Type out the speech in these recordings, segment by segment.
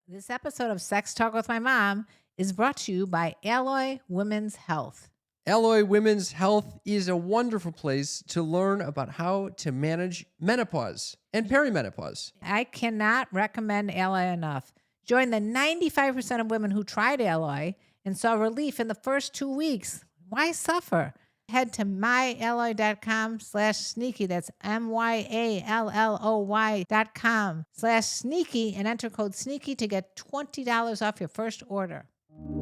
This episode of Sex Talk with My Mom is brought to you by Alloy Women's Health. Alloy Women's Health is a wonderful place to learn about how to manage menopause and perimenopause. I cannot recommend Alloy enough. Join the 95% of women who tried Alloy and saw relief in the first 2 weeks. Why suffer? Head to myalloy.com/sneaky. That's myalloy.com/sneaky and enter code sneaky to get $20 off your first order.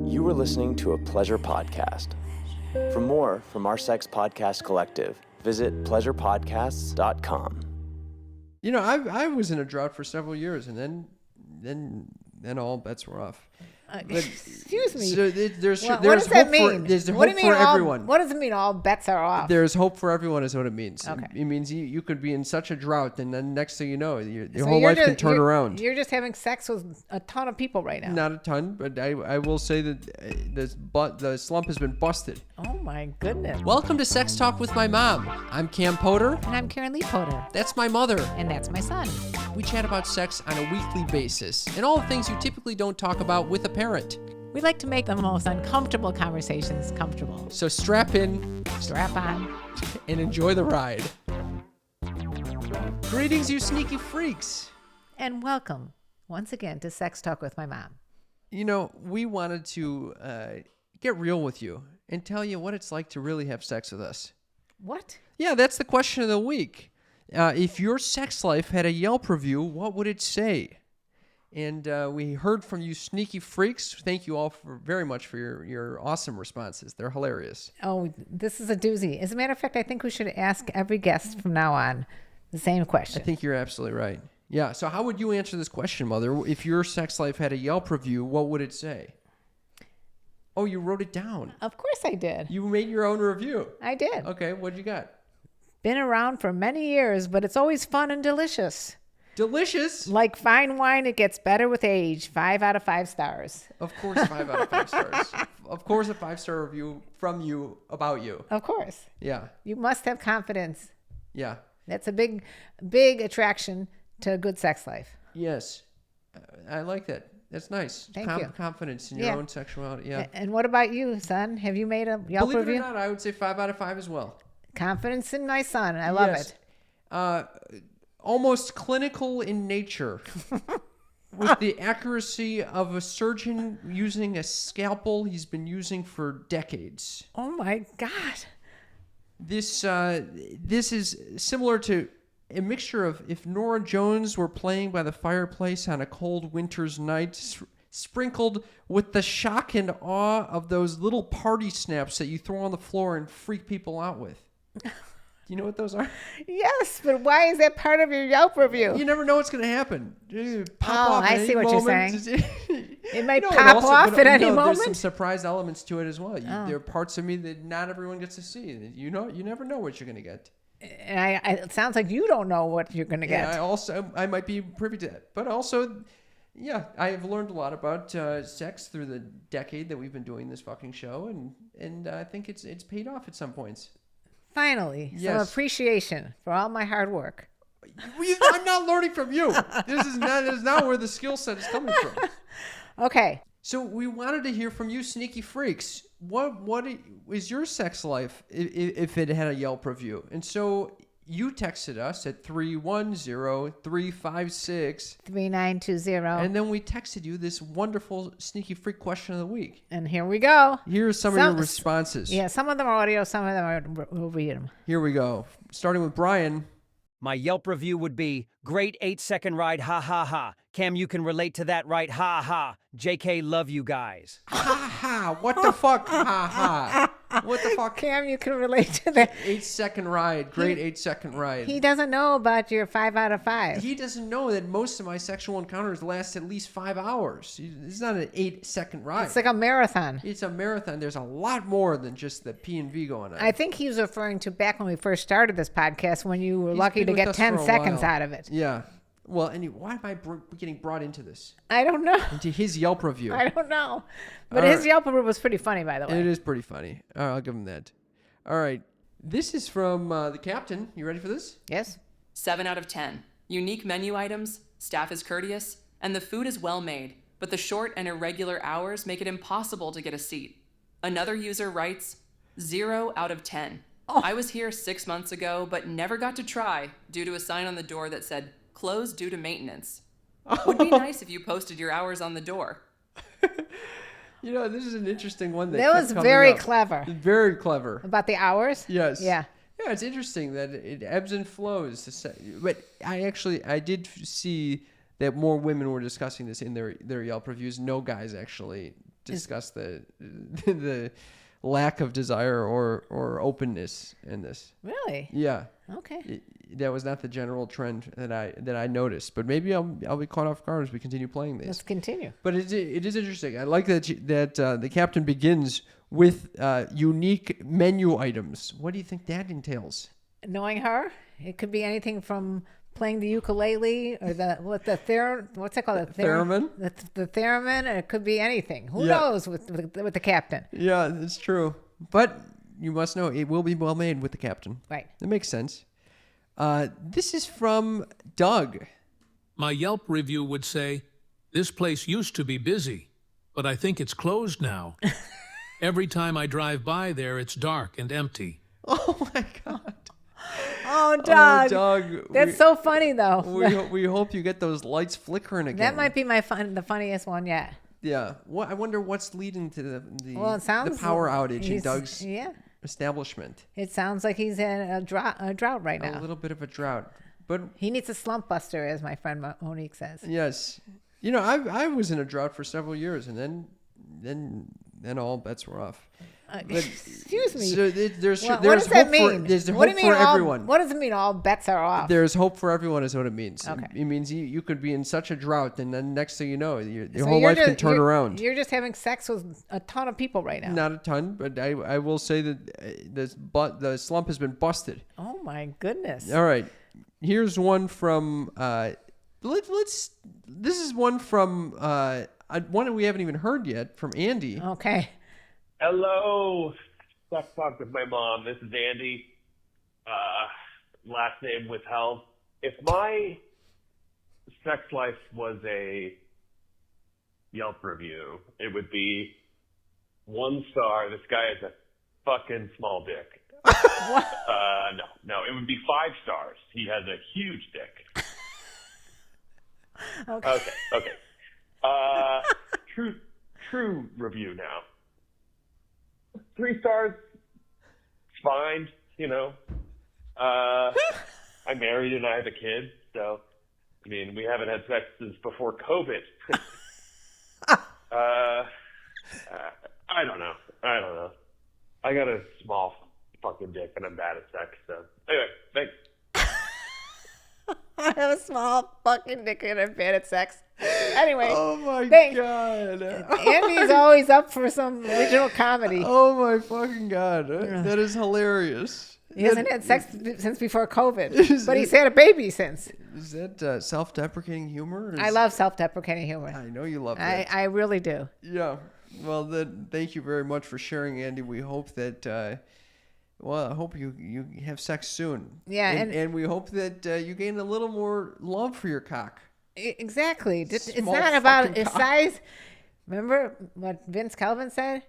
You were listening to a Pleasure podcast. For more from our Sex Podcast Collective, visit pleasurepodcasts.com. You know, I was in a drought for several years, and then all bets were off. Excuse me. So there's what does that mean? There's what hope do you mean for everyone. What does it mean all bets are off? There's hope for everyone is what it means. Okay. It means you could be in such a drought, and then next thing you know, your So whole you're life can turn around. You're just having sex with a ton of people right now. Not a ton, but I will say that the slump has been busted. Oh my goodness. Welcome to Sex Talk with My Mom. I'm Cam Potter. And I'm Karen Lee Potter. That's my mother. And that's my son. We chat about sex on a weekly basis and all the things you typically don't talk about with a parent. We like to make the most uncomfortable conversations comfortable. So strap in, Strap on. and enjoy the ride. Greetings, you sneaky freaks. And welcome once again to Sex Talk with My Mom. You know, we wanted to get real with you and tell you what it's like to really have sex with us. What? Yeah, that's the question of the week. If your sex life had a Yelp review, what would it say? And we heard from you sneaky freaks. Thank you all very much for your awesome responses. They're hilarious. Oh, this is a doozy. As a matter of fact, I think we should ask every guest from now on the same question. I think you're absolutely right. Yeah, so how would you answer this question, Mother? If your sex life had a Yelp review, what would it say? Oh, you wrote it down. Of course I did. You made your own review. I did. Okay, what'd you got? Been around for many years, but it's always fun and delicious. Delicious. Like fine wine, it gets better with age. 5 out of 5 stars. Of course, 5 out of 5 stars. Of course, a 5-star review from you about you. Of course. Yeah. You must have confidence. Yeah. That's a big, big attraction to a good sex life. Yes. I like that. That's nice. Thank you. Confidence in your own sexuality. Yeah. And what about you, son? Have you made a Yelp Believe review? it or not, I would say 5 out of 5 as well. Confidence in my son. I love it. Almost clinical in nature. With the accuracy of a surgeon using a scalpel he's been using for decades. Oh my God. This is similar to a mixture of if Nora Jones were playing by the fireplace on a cold winter's night, sprinkled with the shock and awe of those little party snaps that you throw on the floor and freak people out with. Do you know what those are? Yes, but why is that part of your Yelp review? You never know what's going to happen. Pop off I at see any what you're moment. saying. It might and pop also- off at any There's some moment. surprise elements to it as well. There are parts of me that not everyone gets to see. You never know what you're going to get. And it sounds like you don't know what you're going to get. Yeah, I might be privy to that. But also, yeah, I have learned a lot about sex through the decade that we've been doing this fucking show, and I think it's paid off at some points. Finally, some Yes. appreciation for all my hard work. I'm not learning from you. This is not where the skill set is coming from. Okay. So we wanted to hear from you, sneaky freaks. What is your sex life if it had a Yelp review? And so you texted us at 310-356. 3920. And then we texted you this wonderful sneaky freak question of the week. And here we go. Here are some of your responses. Yeah, some of them are audio, some of them are, we'll read them. Here we go. Starting with Brian. My Yelp review would be, great 8-second ride, ha ha ha. Cam, you can relate to that, right? Ha ha. JK, love you guys. Ha ha. What the fuck? Ha ha. What the fuck? Cam, you can relate to that. 8-second ride. Great 8-second ride. He doesn't know about your 5 out of 5. He doesn't know that most of my sexual encounters last at least 5 hours. It's not an 8-second ride. It's like a marathon. It's a marathon. There's a lot more than just the P&V going on. I think he was referring to back when we first started this podcast when you were lucky been to with get us 10 for a seconds while. out of it. Yeah. Well, why am I getting brought into this? I don't know. Into his Yelp review. I don't know. But All his right. Yelp review was pretty funny, by the way. It is pretty funny. All right, I'll give him that. All right. This is from the captain. You ready for this? Yes? 7 out of 10. Unique menu items, staff is courteous, and the food is well made. but the short and irregular hours make it impossible to get a seat. Another user writes, 0 out of 10. I was here 6 months ago, but never got to try due to a sign on the door that said, closed due to maintenance. Would be nice if you posted your hours on the door. You know, this is an interesting one. That was very clever. Very clever. About the hours? Yes. Yeah. Yeah, it's interesting that it ebbs and flows. But I did see that more women were discussing this in their Yelp reviews. No guys actually discussed the lack of desire or openness in this. Really? Yeah. Okay. That was not the general trend that I noticed, but maybe I'll be caught off guard as we continue playing these. Let's continue. But it is interesting. I like that the captain begins with unique menu items. What do you think that entails? Knowing her, it could be anything from playing the ukulele or what's it called? The Theremin? The theremin, or it could be anything. Who Yeah. knows with the captain? Yeah, that's true. But you must know it will be well made with the captain. Right. That makes sense. This is from Doug. My Yelp review would say, "This place used to be busy, but I think it's closed now. Every time I drive by there, it's dark and empty." Oh my God. Oh, Doug. Doug. That's so funny, though. We hope you get those lights flickering again. That might be the funniest one yet. Yeah. I wonder what's leading to the Well, it sounds power outage in he's- Doug's Yeah. establishment. It sounds like he's in a drought right A now. little bit of a drought. But He needs a slump buster, as my friend Monique says. yes. You know, I was in a drought for several years, and then all bets were off. Excuse me. So there's What there's does that hope mean? for there's What do hope you mean for everyone. What does it mean all bets are off? There's hope for everyone is what it means. Okay. It means you could be in such a drought, and then next thing you know, your So whole you're life can just- turn you're- around. You're just having sex with a ton of people right now. Not a ton, but I will say that the slump has been busted. Oh my goodness. All right, here's one from this is one from one we haven't even heard yet from Andy. Okay. Hello, Suck Fuck with my mom. This is Andy. Last name withheld. If my sex life was a Yelp review, it would be 1 star. This guy has a fucking small dick. No, it would be 5 stars. He has a huge dick. Okay. True review now. 3 stars. It's fine, you know. I'm married and I have a kid, so I mean we haven't had sex since before COVID. I don't know. I got a small fucking dick and I'm bad at sex, so anyway, thanks. I have a small fucking dick and I'm bad at sex. Anyway. Oh my thanks. God. Andy's always up for some original comedy. Oh my fucking God. That is hilarious. He hasn't had sex since before COVID, but he's had a baby since. Is that self-deprecating humor? I love self-deprecating humor. I know you love that. I really do. Yeah. Well, then, thank you very much for sharing, Andy. We hope that, I hope you have sex soon. Yeah. And we hope that you gain a little more love for your cock. Exactly. It's Small not about fucking its cock. size. Remember what Vince Kelvin said?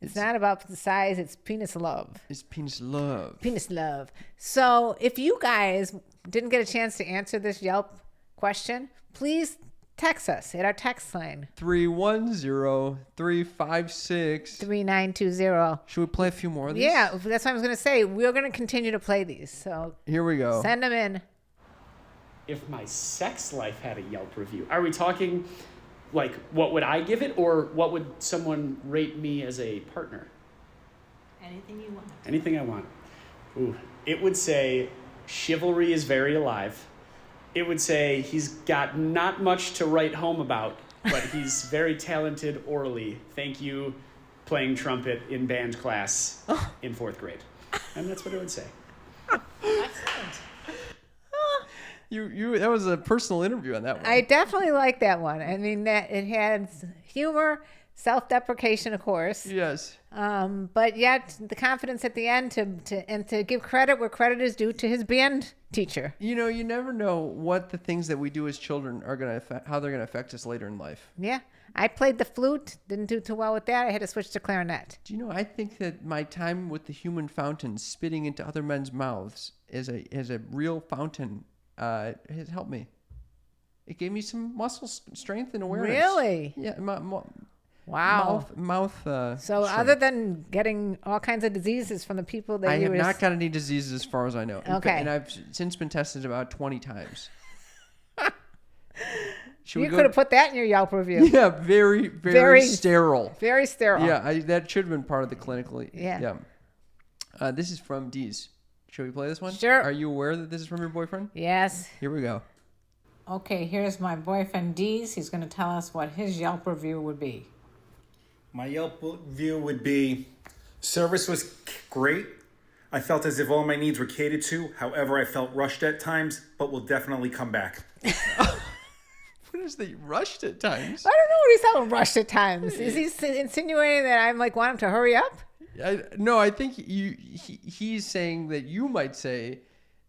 It's not about the size, it's penis love. It's penis love. Penis love. So if you guys didn't get a chance to answer this Yelp question, please text us at our text line 310-356. 3920. Should we play a few more of these? Yeah, that's what I was going to say. We're going to continue to play these. So Here we go. send them in. If my sex life had a Yelp review, are we talking like what would I give it, or what would someone rate me as a partner? Anything you want. Anything I want. Ooh, it would say chivalry is very alive. It would say he's got not much to write home about, but he's very talented orally. Thank you, playing trumpet in band class in 4th grade. And that's what it would say. Excellent. You that was a personal interview on that one. I definitely like that one. I mean, that it had humor, self-deprecation, of course. Yes. But yet the confidence at the end to give credit where credit is due to his band teacher. You know, you never know what the things that we do as children are going to affect, how they're going to affect us later in life. Yeah. I played the flute, didn't do too well with that. I had to switch to clarinet. Do you know, I think that my time with the human fountain spitting into other men's mouths as a real fountain has helped me. It gave me some muscle strength and awareness. Really? Yeah. Wow. Mouth. So strength. other than getting all kinds of diseases from the people that I you have were... not got any diseases as far as I know. Okay. And I've since been tested about 20 times. You could have put that in your Yelp review. Yeah, very sterile. Very sterile. Yeah, that should have been part of the clinical. Yeah. This is from Dee's. Should we play this one? Sure. Are you aware that this is from your boyfriend? Yes. Here we go. Okay, here's my boyfriend Dees. He's going to tell us what his Yelp review would be. My Yelp review would be, service was great. I felt as if all my needs were catered to. However, I felt rushed at times, but will definitely come back. What is the rushed at times? I don't know what he's talking rushed at times. Is he insinuating that I'm like want him to hurry up? No, I think he's saying that you might say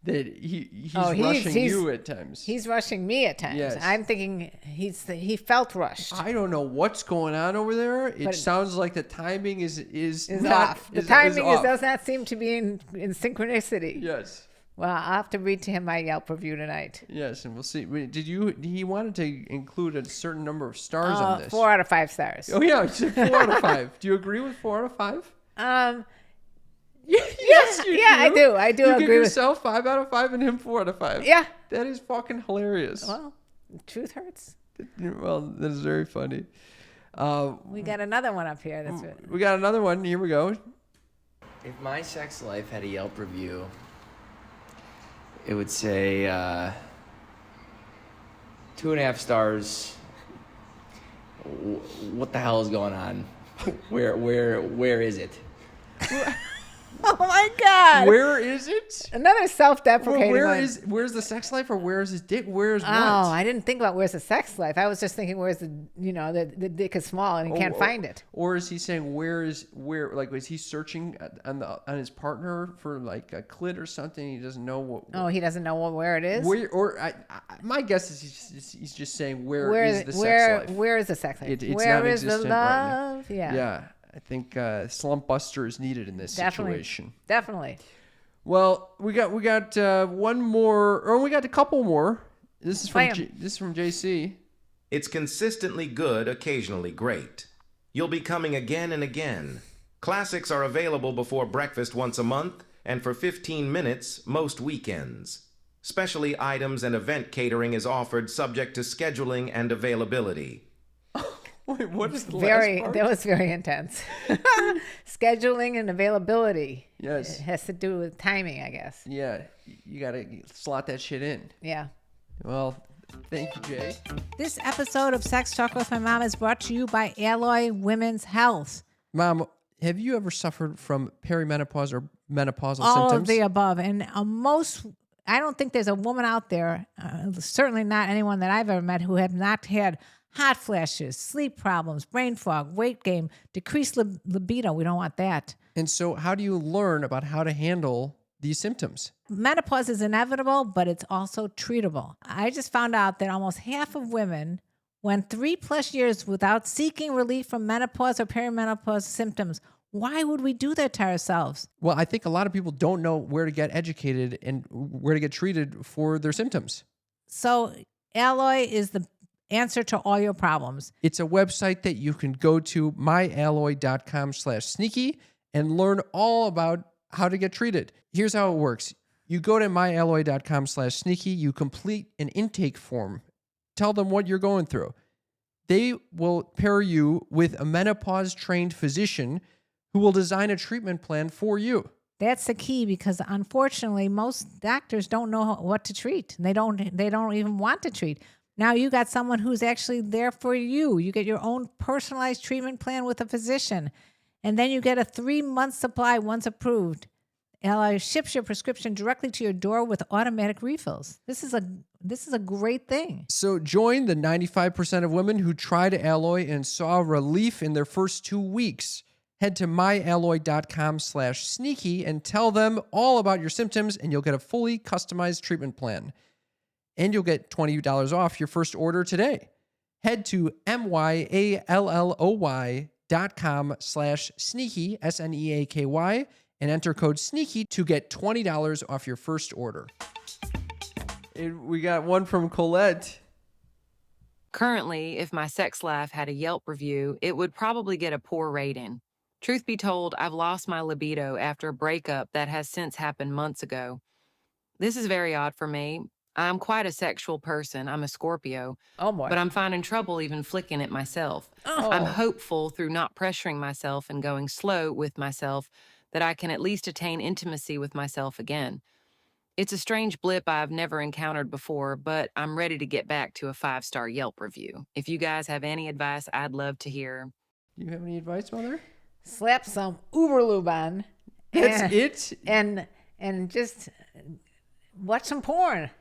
that he's rushing you at times. He's rushing me at times. Yes. I'm thinking he felt rushed. I don't know what's going on over there. It sounds like the timing is not, off. The timing off. does not seem to be in synchronicity. Yes. Well, I'll have to read to him my Yelp review tonight. Yes, and we'll see. He wanted to include a certain number of stars on this. 4 out of 5 stars. Oh yeah, he said 4 out of 5. Do you agree with 4 out of 5? Yes, you do. I do. I do you agree give with yourself 5 out of 5 and him 4 out of 5. Yeah. That is fucking hilarious. Well, truth hurts. Well, that is very funny. We got another one up here. That's it. We got another one. Here we go. If my sex life had a Yelp review, it would say 2.5 stars. What the hell is going on? Where is it? Oh my God! Where is it? Another self-deprecating one. Where's the sex life, or where's his dick? Where's what? Oh, I didn't think about where's the sex life. I was just thinking where's the the dick is small and he can't find it. Or is he saying where? Like, is he searching on his partner for like a clit or something? He doesn't know what. Oh, he doesn't know where it is. My guess is he's just saying where is the sex life? Where is the sex life? It's where is the non-existent love? right now. Yeah. Yeah. I think Slump Buster is needed in this situation. Definitely. Well, we got one more, or we got a couple more. This is from JC. It's consistently good, occasionally great. You'll be coming again and again. Classics are available before breakfast once a month, and for 15 minutes most weekends. Specialty items and event catering is offered subject to scheduling and availability. Wait, what is the last part? That was very intense. Scheduling and availability. Yes. It has to do with timing, I guess. Yeah. You got to slot that shit in. Yeah. Well, thank you, Jay. This episode of Sex Talk with My Mom is brought to you by Alloy Women's Health. Mom, have you ever suffered from perimenopause or menopausal symptoms? All of the above. And I don't think there's a woman out there, certainly not anyone that I've ever met, who have not had hot flashes, sleep problems, brain fog, weight gain, decreased libido. We don't want that. And so how do you learn about how to handle these symptoms? Menopause is inevitable, but it's also treatable. I just found out that almost half of women went 3+ years without seeking relief from menopause or perimenopause symptoms. Why would we do that to ourselves? Well, I think a lot of people don't know where to get educated and where to get treated for their symptoms. So Alloy is the answer to all your problems. It's a website that you can go to, myalloy.com/sneaky, and learn all about how to get treated. Here's how it works. You go to myalloy.com/sneaky, you complete an intake form. Tell them what you're going through. They will pair you with a menopause-trained physician who will design a treatment plan for you. That's the key, because unfortunately, most doctors don't know what to treat. They don't even want to treat. Now you got someone who's actually there for you. You get your own personalized treatment plan with a physician. And then you get a 3-month supply once approved. Alloy ships your prescription directly to your door with automatic refills. This is a great thing. So join the 95% of women who tried Alloy and saw relief in their first 2 weeks. Head to myalloy.com/sneaky and tell them all about your symptoms, and you'll get a fully customized treatment plan. And you'll get $20 off your first order today. head to myalloy.com/sneaky, SNEAKY, and enter code SNEAKY to get $20 off your first order. And we got one from Colette. Currently, if my sex life had a Yelp review, it would probably get a poor rating. Truth be told, I've lost my libido after a breakup that has since happened months ago. This is very odd for me. I'm quite a sexual person. I'm a Scorpio. Oh, boy. But I'm finding trouble even flicking it myself. Oh. I'm hopeful through not pressuring myself and going slow with myself that I can at least attain intimacy with myself again. It's a strange blip I've never encountered before, but I'm ready to get back to a 5-star Yelp review. If you guys have any advice, I'd love to hear. Do you have any advice, Mother? Slap some Uberlube on. That's it? And just watch some porn.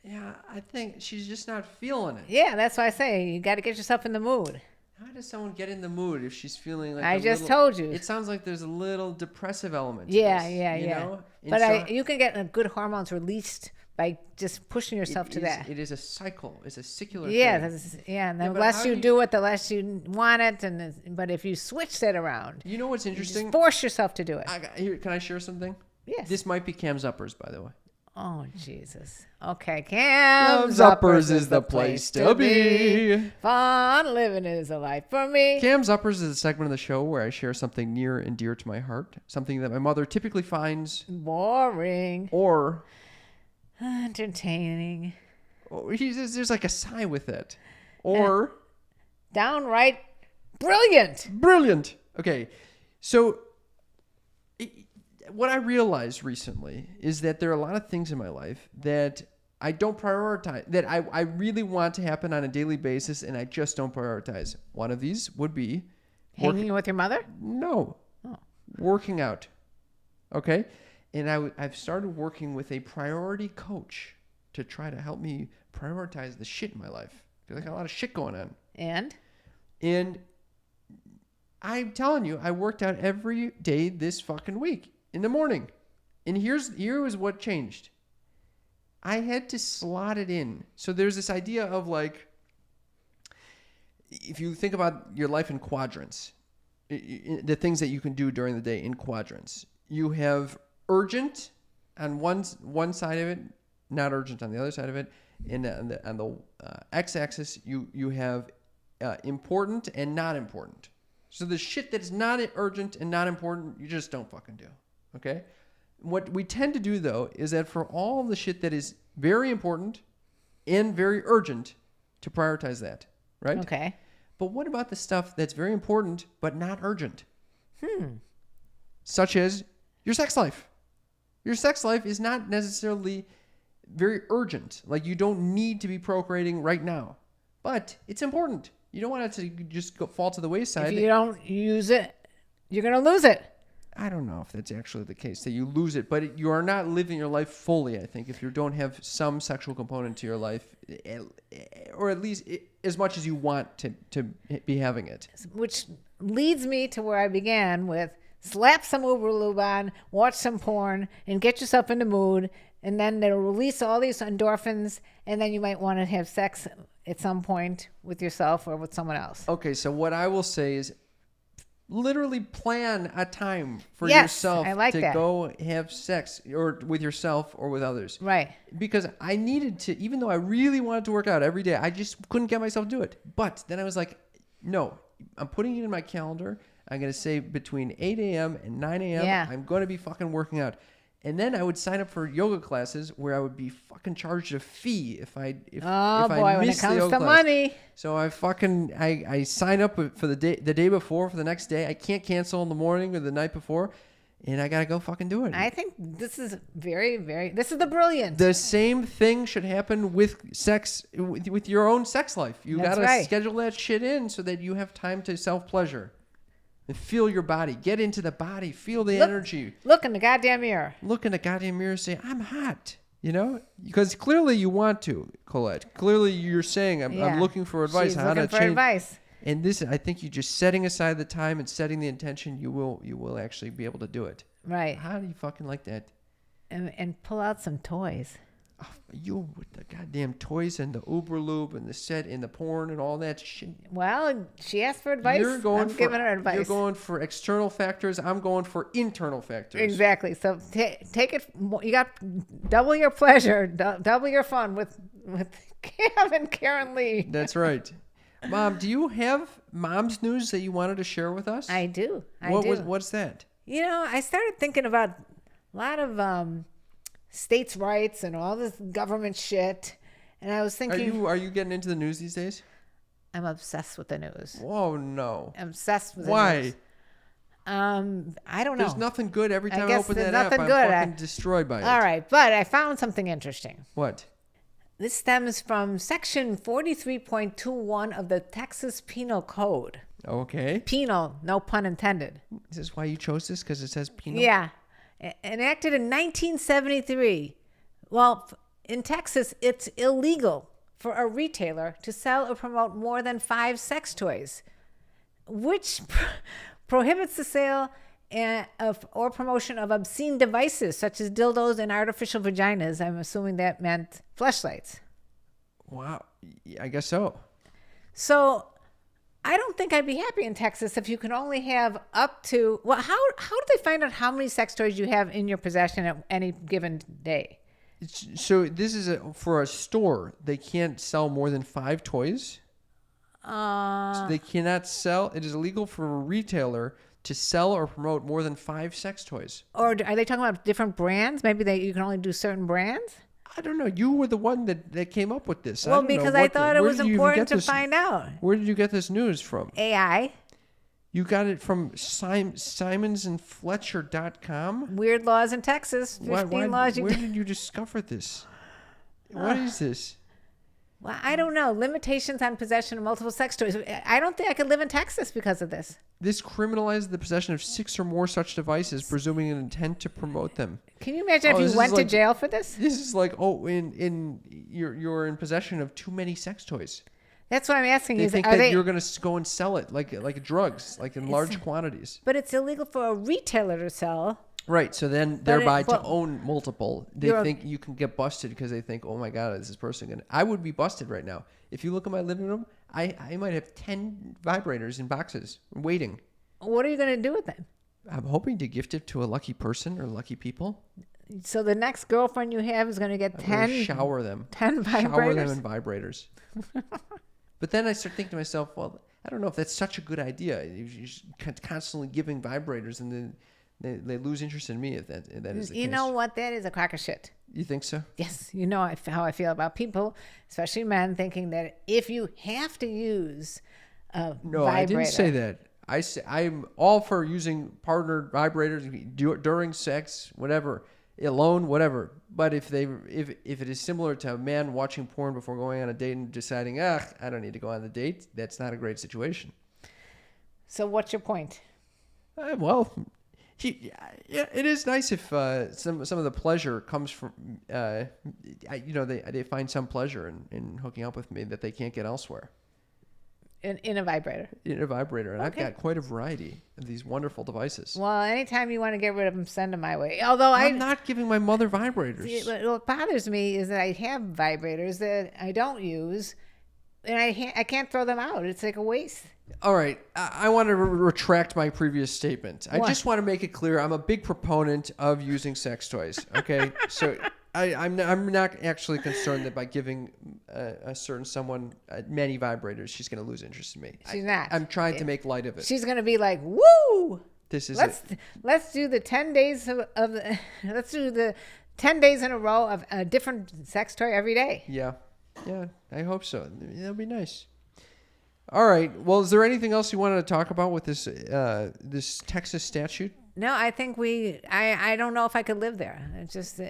Yeah, I think she's just not feeling it. Yeah, that's why I say you got to get yourself in the mood. How does someone get in the mood if she's feeling like I just told you. It sounds like there's a little depressive element to Yeah, this, yeah, you yeah. know? And But so you can get good hormones released by just pushing yourself to that. It is a cycle. It's a secular Yeah, thing. and the but less how you do do it, the less you want it. But if you switch that around, You know what's interesting? just force yourself to do it. Can I share something? Yes. This might be Cam's Uppers, by the way. Oh, Jesus. Okay, Cam's Cam's Uppers is the place to be. Fun living is a life for me. Cam's Uppers is a segment of the show where I share something near and dear to my heart, something that my mother typically finds boring or entertaining. There's like a sigh with it. Or downright brilliant. Brilliant. Okay, so what I realized recently is that there are a lot of things in my life that I don't prioritize, that I really want to happen on a daily basis, and I just don't prioritize. One of these would be hanging with your mother? No. Oh. Working out. Okay? And I've started working with a priority coach to try to help me prioritize the shit in my life. I feel like I got a lot of shit going on. And I'm telling you, I worked out every day this fucking week in the morning. And here was what changed. I had to slot it in. So there's this idea of like, if you think about your life in quadrants, the things that you can do during the day in quadrants, you have urgent on one side of it, not urgent on the other side of it. And on the x-axis, you have important and not important. So the shit that is not urgent and not important, you just don't fucking do. Okay? What we tend to do, though, is that for all the shit that is very important and very urgent, to prioritize that, right? Okay. But what about the stuff that's very important but not urgent? Such as your sex life. Your sex life is not necessarily very urgent. Like, you don't need to be procreating right now. But it's important. You don't want it to just fall to the wayside. If you don't use it, you're going to lose it. I don't know if that's actually the case, that you lose it, but you are not living your life fully, I think, if you don't have some sexual component to your life, or at least as much as you want to be having it. Which leads me to where I began with slap some Uberlube on, watch some porn, and get yourself in the mood, and then it'll release all these endorphins, and then you might want to have sex at some point with yourself or with someone else. Okay, so what I will say is literally plan a time for Yes, yourself I like to that. go have sex, or with yourself or with others. Right. Because I needed to, even though I really wanted to work out every day, I just couldn't get myself to do it. But then I was like, no, I'm putting it in my calendar. I'm going to say between 8 a.m. and 9 a.m. Yeah. I'm going to be fucking working out. And then I would sign up for yoga classes where I would be fucking charged a fee if I When it comes to money. So I sign up for the day before, for the next day. I can't cancel in the morning or the night before, and I gotta go fucking do it. I think this is this is the brilliant. The same thing should happen with sex, with your own sex life. You That's gotta right. schedule that shit in so that you have time to self-pleasure. And feel your body. Get into the body. Feel the energy. Look in the goddamn mirror. Look in the goddamn mirror and say, I'm hot. You know? Because clearly you want to, Colette. Clearly you're saying, I'm looking for advice. She's on how looking to for change. advice. And this, I think you just setting aside the time and setting the intention, you will actually be able to do it. Right. How do you fucking like that? And pull out some toys. You with the goddamn toys and the Uber Lube and the set and the porn and all that shit. Well, she asked for advice. I'm giving her advice. You're going for external factors. I'm going for internal factors. Exactly. So take it. You got double your pleasure, double your fun with Cam and Karen Lee. That's right. Mom, do you have mom's news that you wanted to share with us? I do. What's that? I started thinking about a lot of states' rights and all this government shit, and I was thinking, are you getting into the news these days? I'm obsessed with the news. Whoa, no. I'm obsessed with the Why? news. I don't know. There's nothing good every time I open that app. I'm fucking destroyed by it. All right, but I found something interesting. What? This stems from Section 43.21 of the Texas Penal Code. Okay. Penal, no pun intended. Is this why you chose this? Because it says penal? Yeah. Enacted in 1973. Well, in Texas, it's illegal for a retailer to sell or promote more than 5 sex toys, which prohibits the sale or promotion of obscene devices such as dildos and artificial vaginas. I'm assuming that meant fleshlights. Wow. I guess so. So I don't think I'd be happy in Texas if you can only have up to, well, how do they find out how many sex toys you have in your possession at any given day? So this is for a store. They can't sell more than 5 toys? So they cannot sell. It is illegal for a retailer to sell or promote more than 5 sex toys. Or are they talking about different brands? Maybe you can only do certain brands? I don't know. You were the one that came up with this. Well, because I thought it was important to find out. Where did you get this news from? AI. You got it from simonsandfletcher.com? Weird laws in Texas. 15 laws. Where did you discover this? What is this? Well, I don't know. Limitations on possession of multiple sex toys. I don't think I could live in Texas because of this. This criminalizes the possession of 6 or more such devices, presuming an intent to promote them. Can you imagine if you went to jail for this? This is like, you're in possession of too many sex toys. That's what I'm asking. They think that you're going to go and sell it like drugs, like in large quantities. But it's illegal for a retailer to sell. Right. So then thereby to own multiple, they think you can get busted because they think, oh my God, is this person going to... I would be busted right now. If you look at my living room, I might have 10 vibrators in boxes waiting. What are you going to do with them? I'm hoping to gift it to a lucky person or lucky people. So the next girlfriend you have is going to get 10... shower them. 10 vibrators? Shower them in vibrators. But then I start thinking to myself, well, I don't know if that's such a good idea. You're constantly giving vibrators and then... They lose interest in me if that is the case. You know what? That is a crock of shit. You think so? Yes. You know how I feel about people, especially men, thinking that if you have to use a vibrator. I didn't say that. I'm all for using partner vibrators during sex, whatever, alone, whatever. But if it is similar to a man watching porn before going on a date and deciding, I don't need to go on the date, that's not a great situation. So what's your point? Yeah, it is nice if some of the pleasure comes from, they find some pleasure in hooking up with me that they can't get elsewhere. In a vibrator. In a vibrator. And I've got quite a variety of these wonderful devices. Well, anytime you want to get rid of them, send them my way. Although I'm not giving my mother vibrators. See, what bothers me is that I have vibrators that I don't use, and I can't throw them out. It's like a waste. All right, I want to retract my previous statement. I just want to make it clear I'm a big proponent of using sex toys. Okay, so I'm not actually concerned that by giving a certain someone many vibrators, she's going to lose interest in me. She's not. I'm trying to make light of it. She's going to be like, "Woo! This is let's do the 10 days let's do the 10 days in a row of a different sex toy every day." Yeah, I hope so. That'll be nice. All right. Well, is there anything else you wanted to talk about with this this Texas statute? No, I think I don't know if I could live there. It's just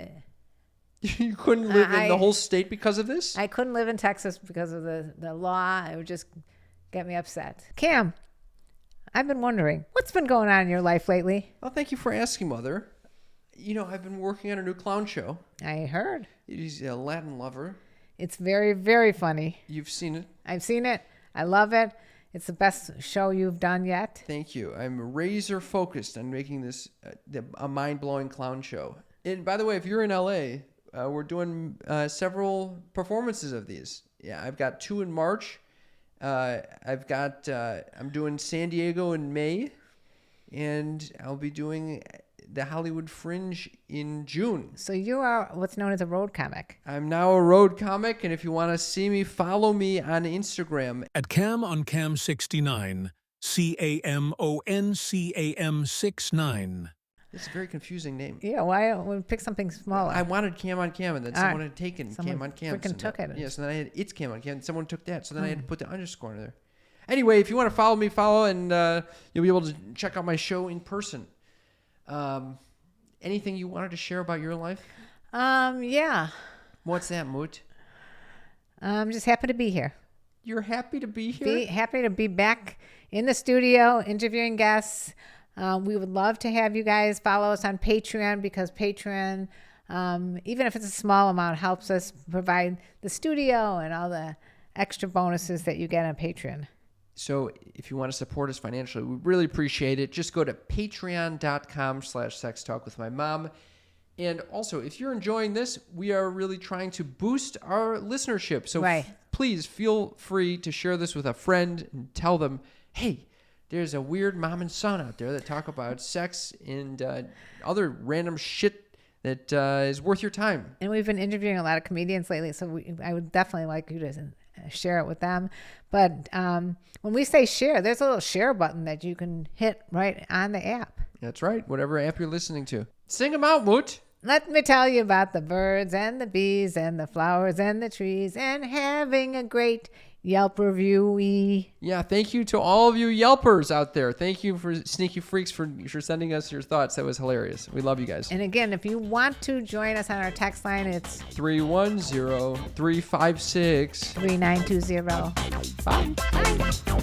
you couldn't live in the whole state because of this? I couldn't live in Texas because of the law. It would just get me upset. Cam, I've been wondering, what's been going on in your life lately? Well, thank you for asking, Mother. I've been working on a new clown show. I heard. He's a Latin lover. It's very, very funny. You've seen it? I've seen it. I love it. It's the best show you've done yet. Thank you. I'm razor focused on making this a mind-blowing clown show. And by the way, if you're in LA, we're doing several performances of these. Yeah, I've got 2 in March. I'm doing San Diego in May, and I'll be doing the Hollywood Fringe in June. So you are what's known as a road comic. I'm now a road comic, and if you want to see me, follow me on Instagram. At Cam on Cam 69, CAMONCAM 69. It's a very confusing name. Yeah, why don't we pick something smaller? I wanted Cam on Cam, and then someone had taken Someone Cam on Cam. freaking took it. Yeah, so then I had It's Cam on Cam, and someone took that. So then I had to put the underscore in there. Anyway, if you want to follow me, follow, and you'll be able to check out my show in person. Anything you wanted to share about your life? Yeah. What's that, Moot? I'm just happy to be here. You're happy to be here? Happy to be back in the studio interviewing guests. We would love to have you guys follow us on Patreon, because Patreon, even if it's a small amount, helps us provide the studio and all the extra bonuses that you get on Patreon. So if you want to support us financially, we really appreciate it. Just go to patreon.com/sextalkwithmymom. And also, if you're enjoying this, we are really trying to boost our listenership. So please feel free to share this with a friend and tell them, hey, there's a weird mom and son out there that talk about sex and other random shit that is worth your time. And we've been interviewing a lot of comedians lately, so I would definitely like you to share it with them. But when we say share, there's a little share button that you can hit right on the app. That's right, whatever app you're listening to. Sing them out, Moot. Let me tell you about the birds and the bees and the flowers and the trees and having a great Yelp review. Yeah, thank you to all of you Yelpers out there. Thank you for Sneaky Freaks for sending us your thoughts. That was hilarious. We love you guys. And again, if you want to join us on our text line, it's 310-356-3920. Bye. Bye.